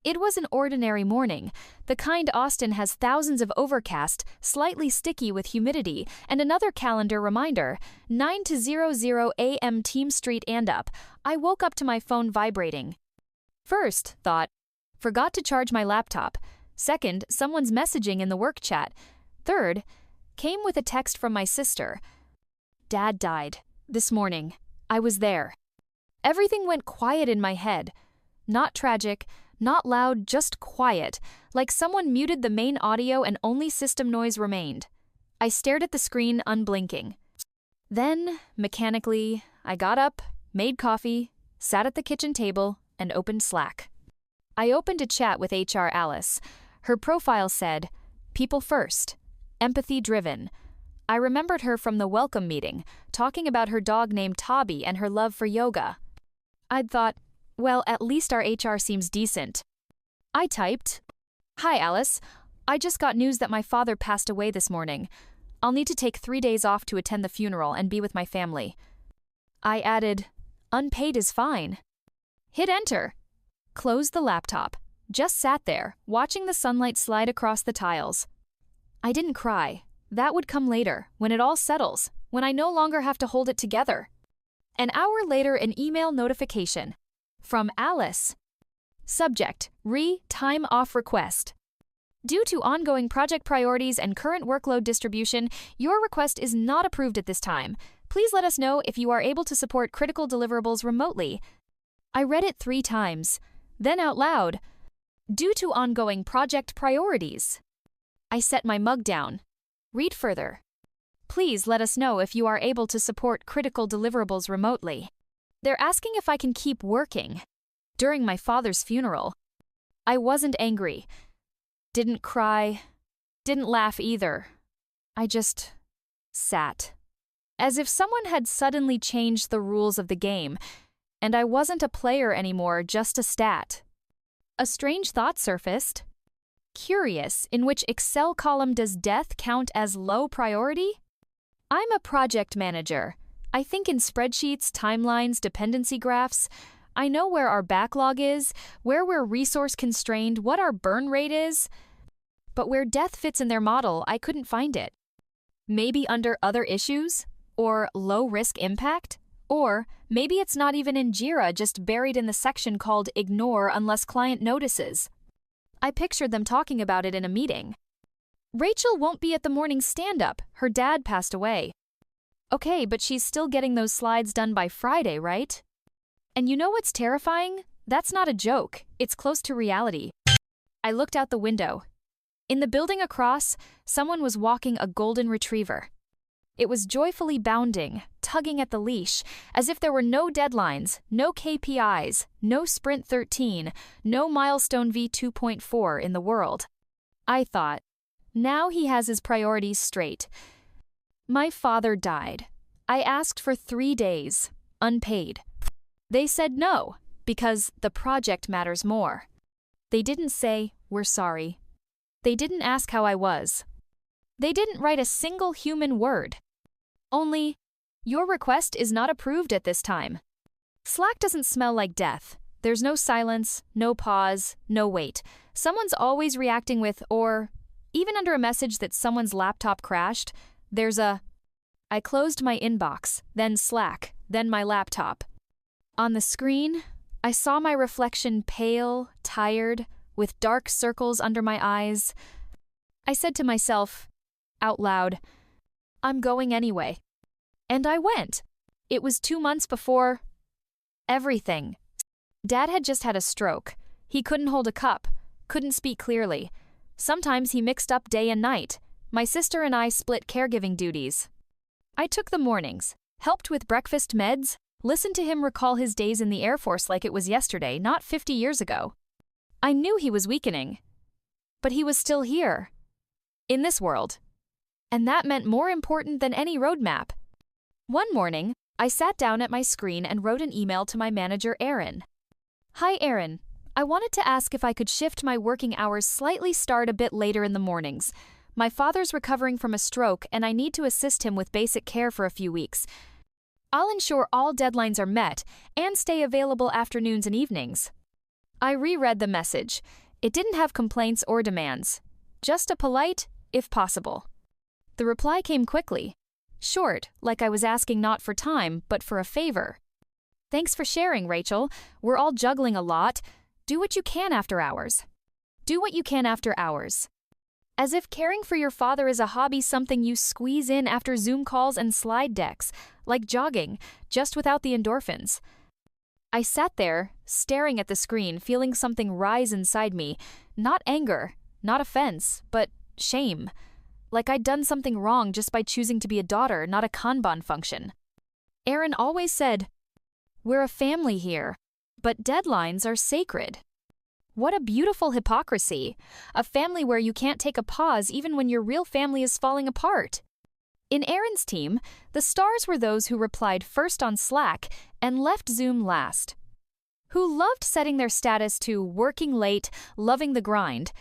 It was an ordinary morning, the kind Austin has thousands of overcast, slightly sticky with humidity, and another calendar reminder, 9 to 00 a.m. Team Street and up. I woke up to my phone vibrating. First, thought, forgot to charge my laptop. Second, someone's messaging in the work chat. Third, came with a text from my sister. Dad died. This morning. I was there. Everything went quiet in my head. Not tragic, not loud, just quiet, like someone muted the main audio and only system noise remained. I stared at the screen, unblinking. Then, mechanically, I got up, made coffee, sat at the kitchen table, and opened Slack. I opened a chat with HR Alice. Her profile said, "People first, empathy-driven." I remembered her from the welcome meeting, talking about her dog named Tabby and her love for yoga. I'd thought, well, at least our HR seems decent. I typed, "Hi Alice, I just got news that my father passed away this morning. I'll need to take 3 days off to attend the funeral and be with my family." I added, "Unpaid is fine." Hit enter. Closed the laptop. Just sat there, watching the sunlight slide across the tiles. I didn't cry. That would come later, when it all settles, when I no longer have to hold it together. An hour later, an email notification. From Alice. Subject, time off request. Due to ongoing project priorities and current workload distribution, your request is not approved at this time. Please let us know if you are able to support critical deliverables remotely. I read it 3 times. Then out loud. Due to ongoing project priorities. I set my mug down. Read further. Please let us know if you are able to support critical deliverables remotely. They're asking if I can keep working. During my father's funeral. I wasn't angry. Didn't cry. Didn't laugh either. I just sat. As if someone had suddenly changed the rules of the game, and I wasn't a player anymore, just a stat. A strange thought surfaced. Curious, in which Excel column does death count as low priority? I'm a project manager. I think in spreadsheets, timelines, dependency graphs. I know where our backlog is, where we're resource constrained, what our burn rate is. But where death fits in their model, I couldn't find it. Maybe under other issues? Or low risk impact? Or maybe it's not even in Jira, just buried in the section called Ignore Unless Client Notices. I pictured them talking about it in a meeting. Rachel won't be at the morning stand-up. Her dad passed away. Okay, but she's still getting those slides done by Friday, right? And you know what's terrifying? That's not a joke. It's close to reality. I looked out the window. In the building across, someone was walking a golden retriever. It was joyfully bounding, tugging at the leash, as if there were no deadlines, no KPIs, no Sprint 13, no Milestone V2.4 in the world. I thought, now he has his priorities straight. My father died. I asked for 3 days, unpaid. They said no, because the project matters more. They didn't say, "We're sorry." They didn't ask how I was. They didn't write a single human word. Only, "Your request is not approved at this time." Slack doesn't smell like death. There's no silence, no pause, no wait. Someone's always reacting with or, even under a message that someone's laptop crashed, there's a. I closed my inbox, then Slack, then my laptop. On the screen, I saw my reflection pale, tired, with dark circles under my eyes. I said to myself, out loud, "I'm going anyway." And I went. It was 2 months before everything. Dad had just had a stroke. He couldn't hold a cup, couldn't speak clearly. Sometimes he mixed up day and night. My sister and I split caregiving duties. I took the mornings, helped with breakfast meds, listened to him recall his days in the Air Force like it was yesterday, not 50 years ago. I knew he was weakening. But he was still here. In this world. And that meant more important than any roadmap. One morning, I sat down at my screen and wrote an email to my manager, Aaron. "Hi, Aaron. I wanted to ask if I could shift my working hours slightly, start a bit later in the mornings. My father's recovering from a stroke and I need to assist him with basic care for a few weeks. I'll ensure all deadlines are met and stay available afternoons and evenings." I reread the message. It didn't have complaints or demands. Just a polite, if possible. The reply came quickly. Short, like I was asking not for time, but for a favor. Thanks for sharing, Rachel. We're all juggling a lot. Do what you can after hours. Do what you can after hours. As if caring for your father is a hobby, something you squeeze in after Zoom calls and slide decks, like jogging, just without the endorphins. I sat there, staring at the screen, feeling something rise inside me. Not anger, not offense, but shame. Like I'd done something wrong just by choosing to be a daughter, not a Kanban function. Aaron always said, "We're a family here, but deadlines are sacred." What a beautiful hypocrisy. A family where you can't take a pause even when your real family is falling apart. In Aaron's team, the stars were those who replied first on Slack and left Zoom last. Who loved setting their status to working late, loving the grind.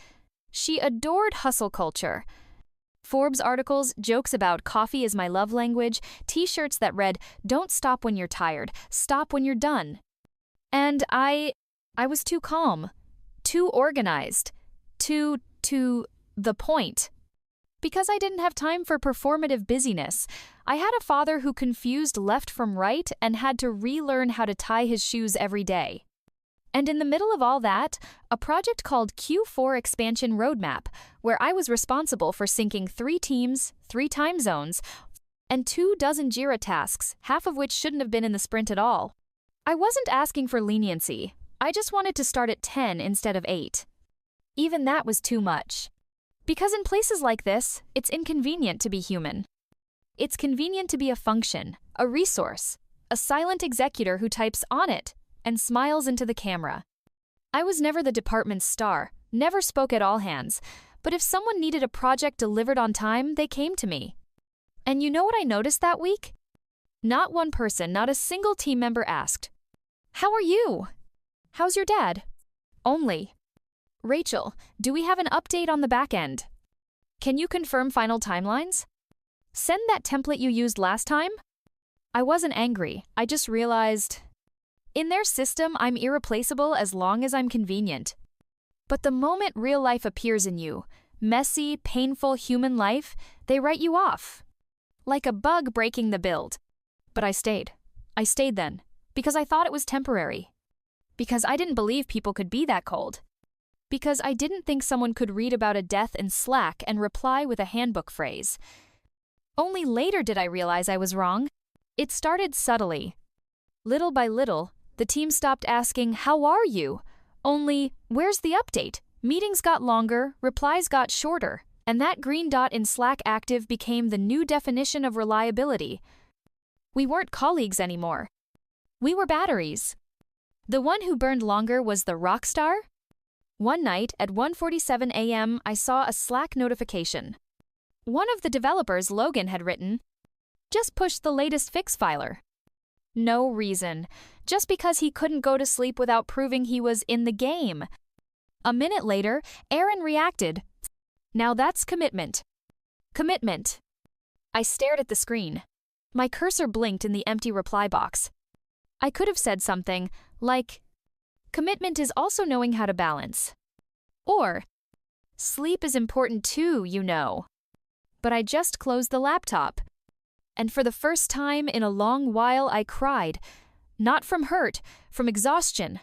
She adored hustle culture. Forbes articles, jokes about coffee is my love language, t-shirts that read, "Don't stop when you're tired, stop when you're done." And I was too calm. Too organized, to the point. Because I didn't have time for performative busyness, I had a father who confused left from right and had to relearn how to tie his shoes every day. And in the middle of all that, a project called Q4 Expansion Roadmap, where I was responsible for syncing 3 teams, 3 time zones, and 24 JIRA tasks, half of which shouldn't have been in the sprint at all. I wasn't asking for leniency. I just wanted to start at 10 instead of 8. Even that was too much. Because in places like this, it's inconvenient to be human. It's convenient to be a function, a resource, a silent executor who types "on it" and smiles into the camera. I was never the department's star, never spoke at all hands, but if someone needed a project delivered on time, they came to me. And you know what I noticed that week? Not one person, not a single team member asked, "How are you? How's your dad?" Only, "Rachel, do we have an update on the back end? Can you confirm final timelines? Send that template you used last time?" I wasn't angry, I just realized, in their system, I'm irreplaceable as long as I'm convenient. But the moment real life appears in you, messy, painful human life, they write you off. Like a bug breaking the build. But I stayed. I stayed then, because I thought it was temporary. Because I didn't believe people could be that cold. Because I didn't think someone could read about a death in Slack and reply with a handbook phrase. Only later did I realize I was wrong. It started subtly. Little by little, the team stopped asking, "How are you?" Only, "Where's the update?" Meetings got longer, replies got shorter, and that green dot in Slack active became the new definition of reliability. We weren't colleagues anymore. We were batteries. The one who burned longer was the rock star? One night at 1:47 a.m., I saw a Slack notification. One of the developers, Logan, had written, "Just pushed the latest fix filer." No reason. Just because he couldn't go to sleep without proving he was in the game. A minute later, Aaron reacted. Now that's commitment. Commitment. I stared at the screen. My cursor blinked in the empty reply box. I could have said something like, "Commitment is also knowing how to balance." Or, "Sleep is important too, you know." But I just closed the laptop. And for the first time in a long while, I cried. Not from hurt, from exhaustion.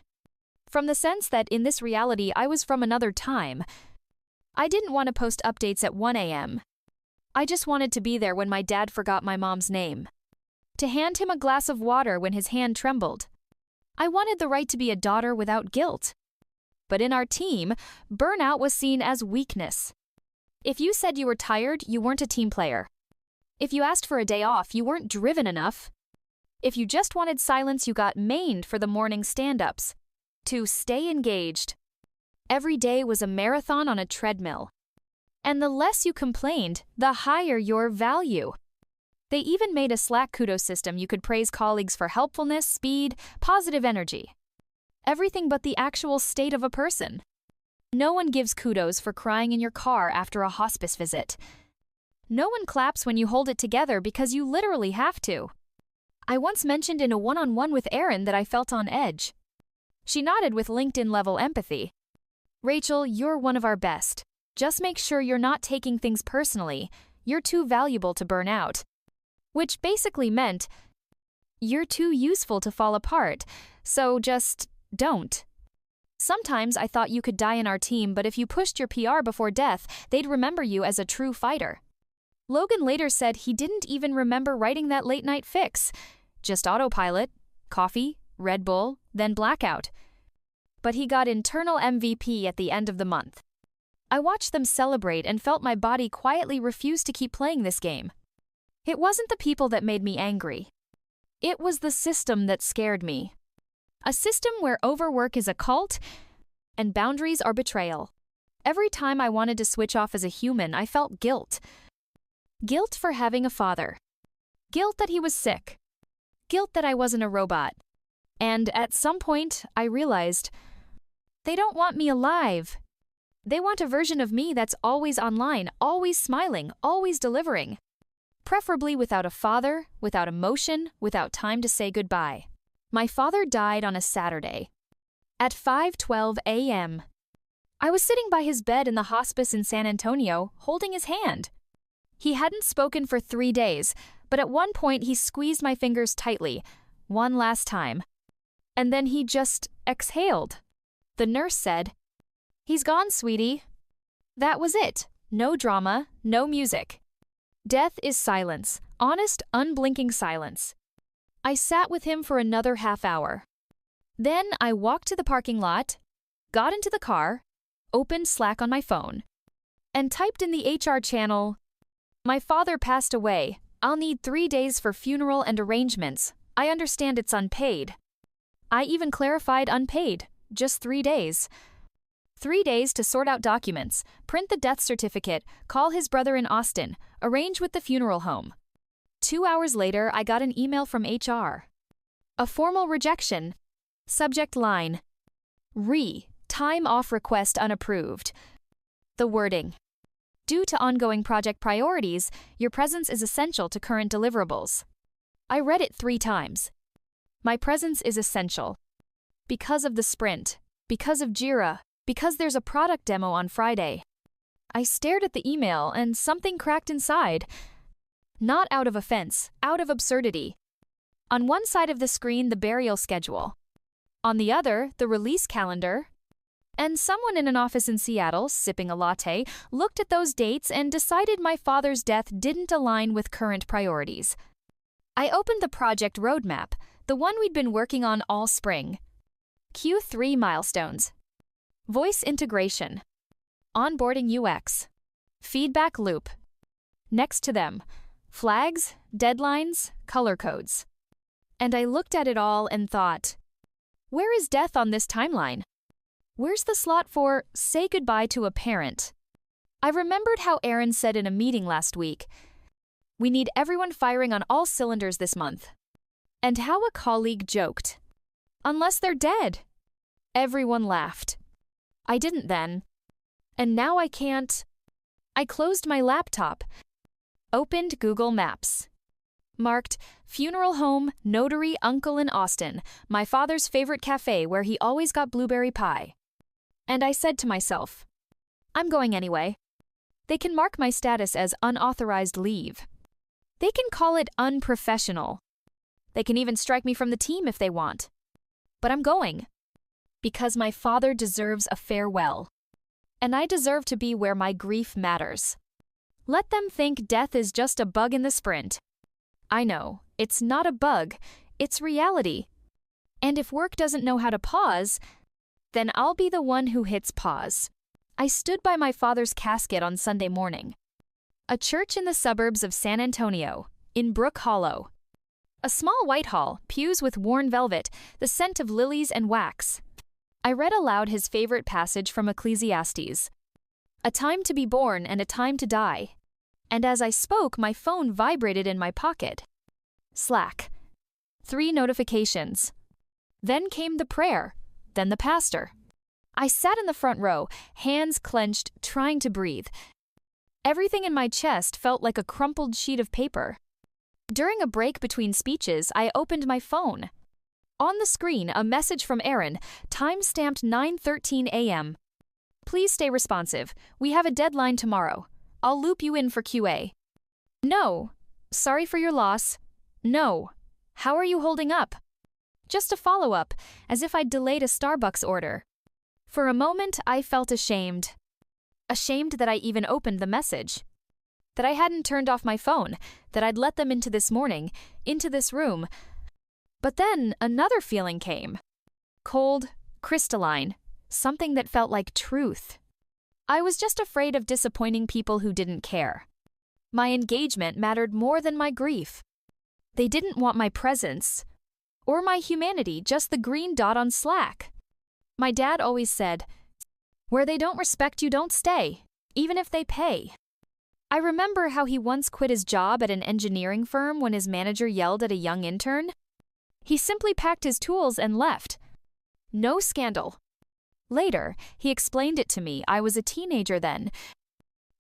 From the sense that in this reality, I was from another time. I didn't want to post updates at 1 a.m. I just wanted to be there when my dad forgot my mom's name. To hand him a glass of water when his hand trembled. I wanted the right to be a daughter without guilt. But in our team, burnout was seen as weakness. If you said you were tired, you weren't a team player. If you asked for a day off, you weren't driven enough. If you just wanted silence, you got mained for the morning stand-ups. To stay engaged. Every day was a marathon on a treadmill. And the less you complained, the higher your value. They even made a Slack kudos system you could praise colleagues for helpfulness, speed, positive energy. Everything but the actual state of a person. No one gives kudos for crying in your car after a hospice visit. No one claps when you hold it together because you literally have to. I once mentioned in a one-on-one with Aaron that I felt on edge. She nodded with LinkedIn-level empathy. Rachel, you're one of our best. Just make sure you're not taking things personally. You're too valuable to burn out. Which basically meant, you're too useful to fall apart, so just don't. Sometimes I thought you could die in our team, but if you pushed your PR before death, they'd remember you as a true fighter. Logan later said he didn't even remember writing that late-night fix. Just autopilot, coffee, Red Bull, then blackout. But he got internal MVP at the end of the month. I watched them celebrate and felt my body quietly refuse to keep playing this game. It wasn't the people that made me angry. It was the system that scared me. A system where overwork is a cult and boundaries are betrayal. Every time I wanted to switch off as a human, I felt guilt. Guilt for having a father. Guilt that he was sick. Guilt that I wasn't a robot. And at some point, I realized, they don't want me alive. They want a version of me that's always online, always smiling, always delivering. Preferably without a father, without emotion, without time to say goodbye. My father died on a Saturday. At 5:12 a.m. I was sitting by his bed in the hospice in San Antonio, holding his hand. He hadn't spoken for 3 days, but at one point he squeezed my fingers tightly, one last time. And then he just exhaled. The nurse said, "He's gone, sweetie." That was it. No drama, no music. Death is silence, honest, unblinking silence. I sat with him for another half hour. Then I walked to the parking lot, got into the car, opened Slack on my phone, and typed in the HR channel, "My father passed away. I'll need 3 days for funeral and arrangements. I understand it's unpaid." I even clarified unpaid, just 3 days. 3 days to sort out documents, print the death certificate, call his brother in Austin, arrange with the funeral home. 2 hours later, I got an email from HR. A formal rejection. Subject line. Time off request unapproved. The wording. Due to ongoing project priorities, your presence is essential to current deliverables. I read it 3 times. My presence is essential. Because of the sprint. Because of Jira. Because there's a product demo on Friday. I stared at the email and something cracked inside. Not out of offense, out of absurdity. On one side of the screen, the burial schedule. On the other, the release calendar. And someone in an office in Seattle, sipping a latte, looked at those dates and decided my father's death didn't align with current priorities. I opened the project roadmap, the one we'd been working on all spring. Q3 milestones. Voice integration. Onboarding UX. Feedback loop. Next to them, flags, deadlines, color codes. And I looked at it all and thought, where is death on this timeline? Where's the slot for say goodbye to a parent? I remembered how Aaron said in a meeting last week, we need everyone firing on all cylinders this month. And how a colleague joked, unless they're dead. Everyone laughed. I didn't then. And now I can't. I closed my laptop, opened Google Maps. Marked, funeral home, notary uncle in Austin, my father's favorite cafe where he always got blueberry pie. And I said to myself, I'm going anyway. They can mark my status as unauthorized leave. They can call it unprofessional. They can even strike me from the team if they want. But I'm going. Because my father deserves a farewell. And I deserve to be where my grief matters. Let them think death is just a bug in the sprint. I know, it's not a bug, it's reality. And if work doesn't know how to pause, then I'll be the one who hits pause. I stood by my father's casket on Sunday morning. A church in the suburbs of San Antonio, in Brook Hollow. A small white hall, pews with worn velvet, the scent of lilies and wax. I read aloud his favorite passage from Ecclesiastes. A time to be born and a time to die. And as I spoke, my phone vibrated in my pocket. Slack. 3 notifications. Then came the prayer, then the pastor. I sat in the front row, hands clenched, trying to breathe. Everything in my chest felt like a crumpled sheet of paper. During a break between speeches, I opened my phone. On the screen, a message from Aaron, time-stamped 9:13 a.m. Please stay responsive. We have a deadline tomorrow. I'll loop you in for QA. No. Sorry for your loss. No. How are you holding up? Just a follow-up, as if I'd delayed a Starbucks order. For a moment, I felt ashamed. Ashamed that I even opened the message. That I hadn't turned off my phone, that I'd let them into this morning, into this room. But then another feeling came. Cold, crystalline, something that felt like truth. I was just afraid of disappointing people who didn't care. My engagement mattered more than my grief. They didn't want my presence, or my humanity, just the green dot on Slack. My dad always said, "Where they don't respect you, don't stay, even if they pay." I remember how he once quit his job at an engineering firm when his manager yelled at a young intern. He simply packed his tools and left. No scandal. Later, he explained it to me. I was a teenager then.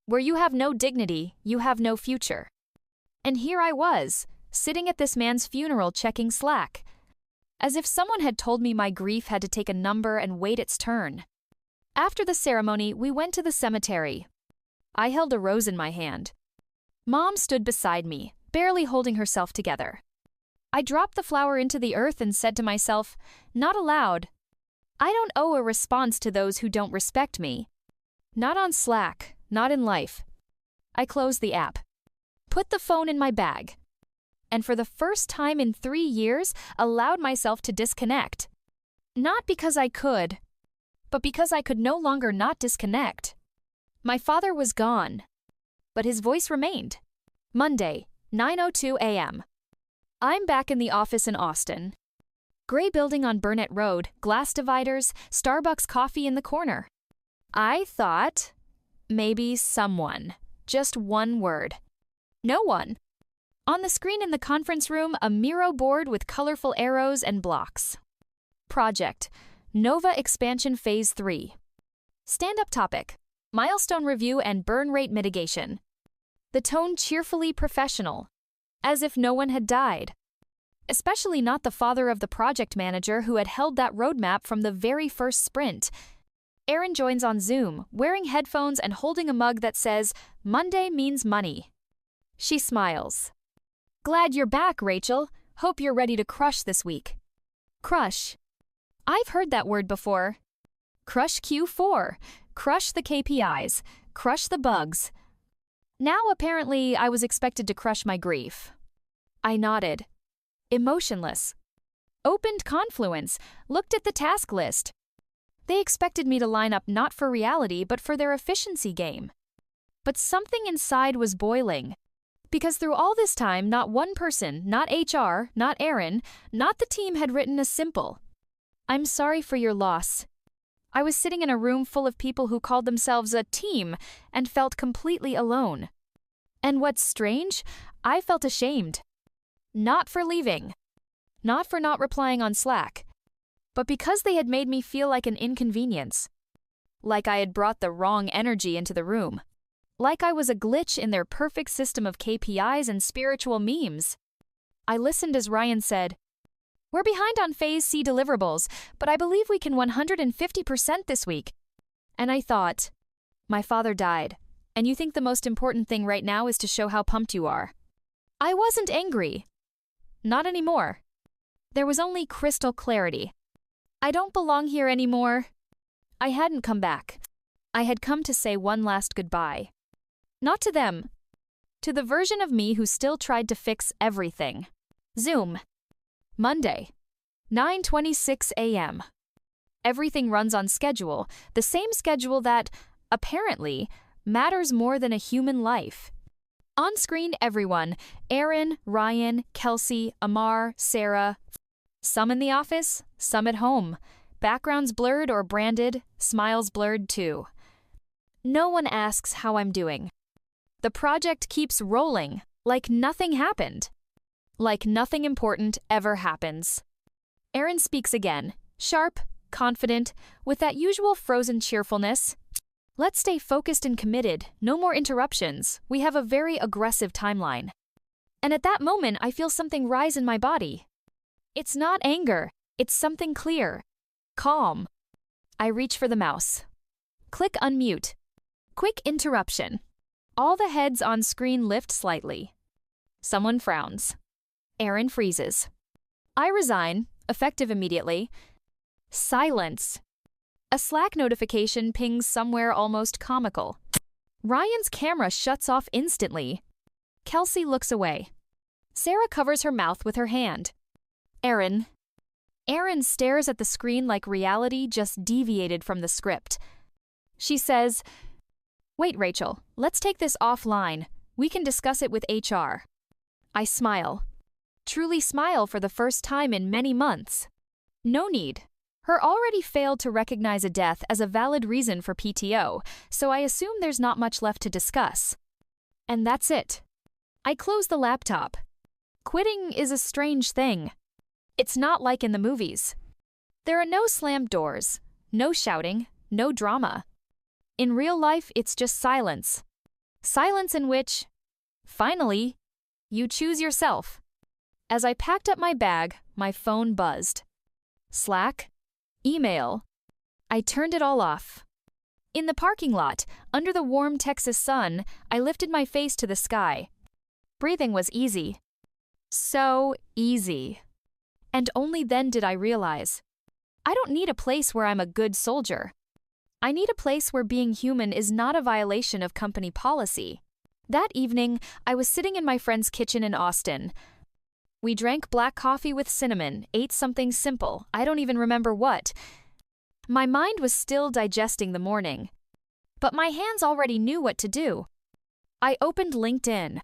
Where you have no dignity, you have no future. And here I was, sitting at this man's funeral checking Slack. As if someone had told me my grief had to take a number and wait its turn. After the ceremony, we went to the cemetery. I held a rose in my hand. Mom stood beside me, barely holding herself together. I dropped the flower into the earth and said to myself, not aloud, I don't owe a response to those who don't respect me. Not on Slack, not in life. I closed the app. Put the phone in my bag. And for the first time in 3 years, allowed myself to disconnect. Not because I could, but because I could no longer not disconnect. My father was gone, but his voice remained. Monday, 9:02 a.m. I'm back in the office in Austin. Gray building on Burnett Road, glass dividers, Starbucks coffee in the corner. I thought, maybe someone. Just one word. No one. On the screen in the conference room, a Miro board with colorful arrows and blocks. Project, Nova Expansion Phase 3. Stand-up topic, milestone review and burn rate mitigation. The tone cheerfully professional, as if no one had died. Especially not the father of the project manager who had held that roadmap from the very first sprint. Aaron joins on Zoom, wearing headphones and holding a mug that says, Monday means money. She smiles. Glad you're back, Rachel. Hope you're ready to crush this week. Crush. I've heard that word before. Crush Q4. Crush the KPIs. Crush the bugs. Now apparently I was expected to crush my grief. I nodded. Emotionless. Opened Confluence. Looked at the task list. They expected me to line up not for reality but for their efficiency game. But something inside was boiling. Because through all this time, not one person, not HR, not Aaron, not the team had written a simple, I'm sorry for your loss. I was sitting in a room full of people who called themselves a team and felt completely alone. And what's strange, I felt ashamed. Not for leaving. Not for not replying on Slack. But because they had made me feel like an inconvenience. Like I had brought the wrong energy into the room. Like I was a glitch in their perfect system of KPIs and spiritual memes. I listened as Ryan said, We're behind on Phase C deliverables, but I believe we can 150% this week. And I thought, my father died, and you think the most important thing right now is to show how pumped you are. I wasn't angry. Not anymore. There was only crystal clarity. I don't belong here anymore. I hadn't come back. I had come to say one last goodbye. Not to them. To the version of me who still tried to fix everything. Zoom. Monday. 9:26 a.m. Everything runs on schedule, the same schedule that, apparently, matters more than a human life. On screen everyone, Aaron, Ryan, Kelsey, Amar, Sarah. Some in the office, some at home. Backgrounds blurred or branded, smiles blurred too. No one asks how I'm doing. The project keeps rolling, like nothing happened. Like nothing important ever happens. Aaron speaks again, sharp, confident, with that usual frozen cheerfulness. Let's stay focused and committed, no more interruptions. We have a very aggressive timeline. And at that moment, I feel something rise in my body. It's not anger, It's something clear. Calm. I reach for the mouse. Click unmute. Quick interruption. All the heads on screen lift slightly. Someone frowns. Aaron freezes. I resign, effective immediately. Silence. A Slack notification pings somewhere almost comical. Ryan's camera shuts off instantly. Kelsey looks away. Sarah covers her mouth with her hand. Aaron. Aaron stares at the screen like reality just deviated from the script. She says, "Wait, Rachel, let's take this offline. We can discuss it with HR." I smile. Truly smile for the first time in many months. No need. Her already failed to recognize a death as a valid reason for PTO, so I assume there's not much left to discuss. And that's it. I close the laptop. Quitting is a strange thing. It's not like in the movies. There are no slammed doors, no shouting, no drama. In real life, it's just silence. Silence in which, finally, you choose yourself. As I packed up my bag, my phone buzzed. Slack? Email. I turned it all off. In the parking lot, under the warm Texas sun, I lifted my face to the sky. Breathing was easy. So easy. And only then did I realize, I don't need a place where I'm a good soldier. I need a place where being human is not a violation of company policy. That evening, I was sitting in my friend's kitchen in Austin. We drank black coffee with cinnamon, ate something simple, I don't even remember what. My mind was still digesting the morning. But my hands already knew what to do. I opened LinkedIn.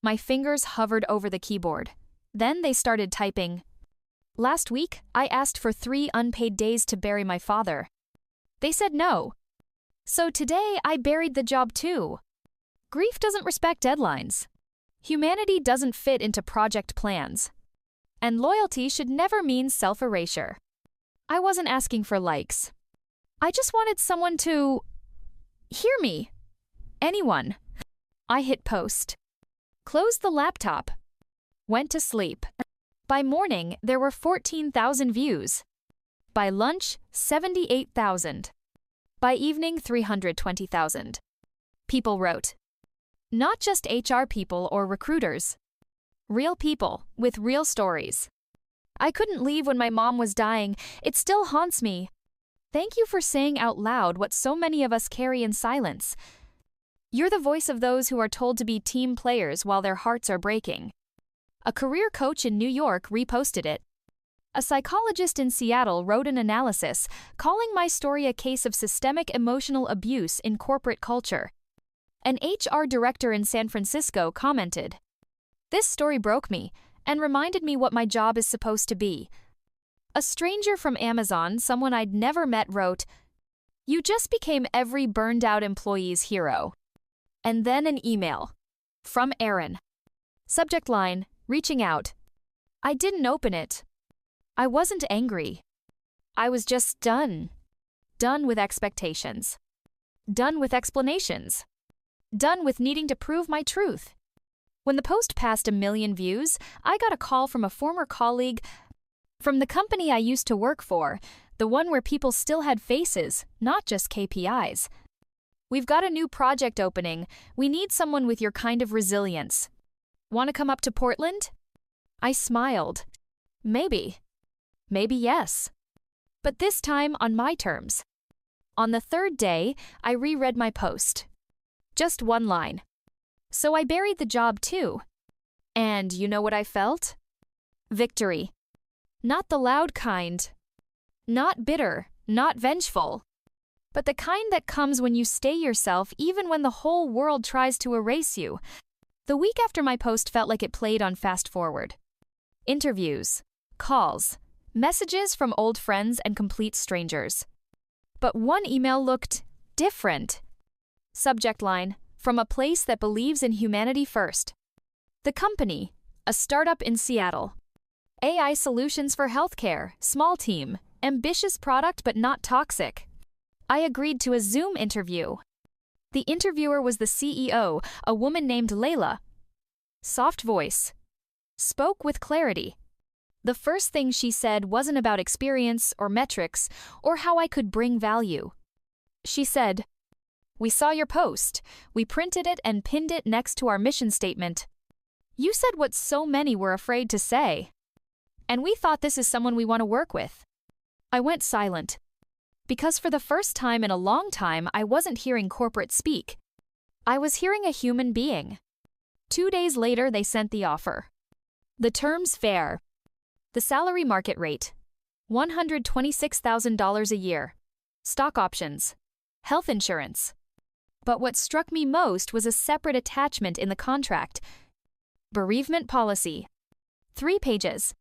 My fingers hovered over the keyboard. Then they started typing. Last week, I asked for 3 unpaid days to bury my father. They said no. So today, I buried the job too. Grief doesn't respect deadlines. Humanity doesn't fit into project plans. And loyalty should never mean self-erasure. I wasn't asking for likes. I just wanted someone to hear me. Anyone. I hit post. Closed the laptop. Went to sleep. By morning, there were 14,000 views. By lunch, 78,000. By evening, 320,000. People wrote. Not just HR people or recruiters. Real people with real stories. I couldn't leave when my mom was dying. It still haunts me. Thank you for saying out loud what so many of us carry in silence. You're the voice of those who are told to be team players while their hearts are breaking. A career coach in New York reposted it. A psychologist in Seattle wrote an analysis, calling my story a case of systemic emotional abuse in corporate culture. An HR director in San Francisco commented, "This story broke me and reminded me what my job is supposed to be." A stranger from Amazon, someone I'd never met, wrote, "You just became every burned-out employee's hero." And then an email. From Aaron. Subject line, reaching out. I didn't open it. I wasn't angry. I was just done. Done with expectations. Done with explanations. Done with needing to prove my truth. When the post passed 1 million views, I got a call from a former colleague from the company I used to work for, the one where people still had faces, not just KPIs. "We've got a new project opening. We need someone with your kind of resilience. Want to come up to Portland?" I smiled. Maybe. Maybe yes. But this time on my terms. On the 3rd day, I reread my post. Just one line. So I buried the job too. And you know what I felt? Victory. Not the loud kind. Not bitter, not vengeful. But the kind that comes when you stay yourself even when the whole world tries to erase you. The week after my post felt like it played on fast forward. Interviews, calls, messages from old friends and complete strangers. But one email looked different. Subject line, from a place that believes in humanity first. The company, a startup in Seattle. AI solutions for healthcare, small team, ambitious product but not toxic. I agreed to a Zoom interview. The interviewer was the CEO, a woman named Layla. Soft voice. Spoke with clarity. The first thing she said wasn't about experience or metrics or how I could bring value. She said, "We saw your post. We printed it and pinned it next to our mission statement. You said what so many were afraid to say. And we thought this is someone we want to work with." I went silent. Because for the first time in a long time, I wasn't hearing corporate speak. I was hearing a human being. 2 days later, they sent the offer. The terms fair. The salary market rate. $126,000 a year. Stock options. Health insurance. But what struck me most was a separate attachment in the contract. Bereavement policy. 3 pages.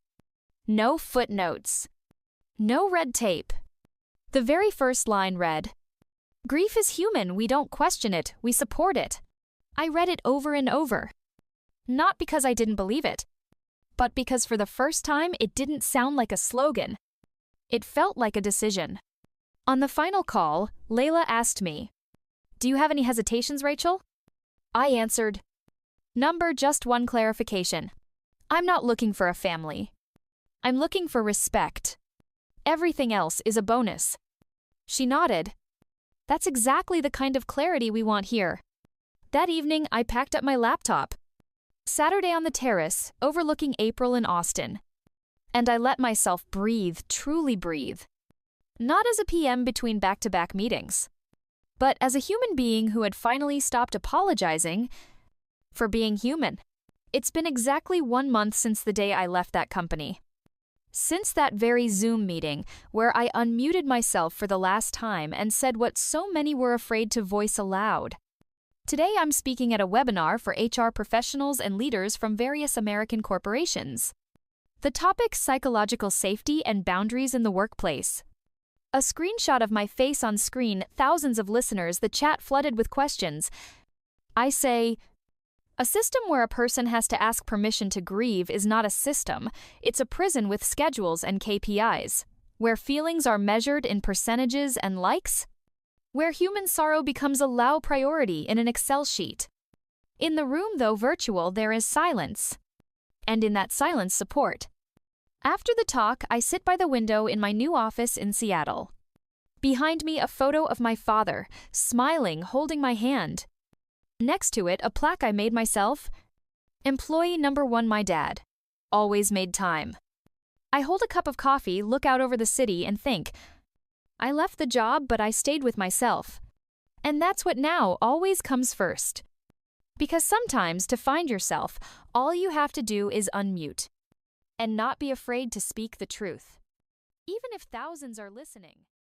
No footnotes. No red tape. The very first line read, "Grief is human, we don't question it, we support it." I read it over and over. Not because I didn't believe it, but because for the first time it didn't sound like a slogan. It felt like a decision. On the final call, Layla asked me, "Do you have any hesitations, Rachel?" I answered, "Number, just one clarification. I'm not looking for a family. I'm looking for respect. Everything else is a bonus." She nodded. That's exactly the kind of clarity we want here. That evening, I packed up my laptop. Saturday on the terrace, overlooking April in Austin. And I let myself breathe, truly breathe. Not as a PM between back-to-back meetings, but as a human being who had finally stopped apologizing for being human. It's been exactly 1 month since the day I left that company. Since that very Zoom meeting where I unmuted myself for the last time and said what so many were afraid to voice aloud. Today I'm speaking at a webinar for HR professionals and leaders from various American corporations. The topic: psychological safety and boundaries in the workplace. A screenshot of my face on screen, thousands of listeners, the chat flooded with questions. I say, a system where a person has to ask permission to grieve is not a system, it's a prison with schedules and KPIs, where feelings are measured in percentages and likes, where human sorrow becomes a low priority in an Excel sheet. In the room, though virtual, there is silence. And in that silence, support. After the talk, I sit by the window in my new office in Seattle. Behind me, a photo of my father, smiling, holding my hand. Next to it, a plaque I made myself. Employee number 1, my dad. Always made time. I hold a cup of coffee, look out over the city, and think, I left the job, but I stayed with myself. And that's what now always comes first. Because sometimes, to find yourself, all you have to do is unmute. And not be afraid to speak the truth. Even if thousands are listening.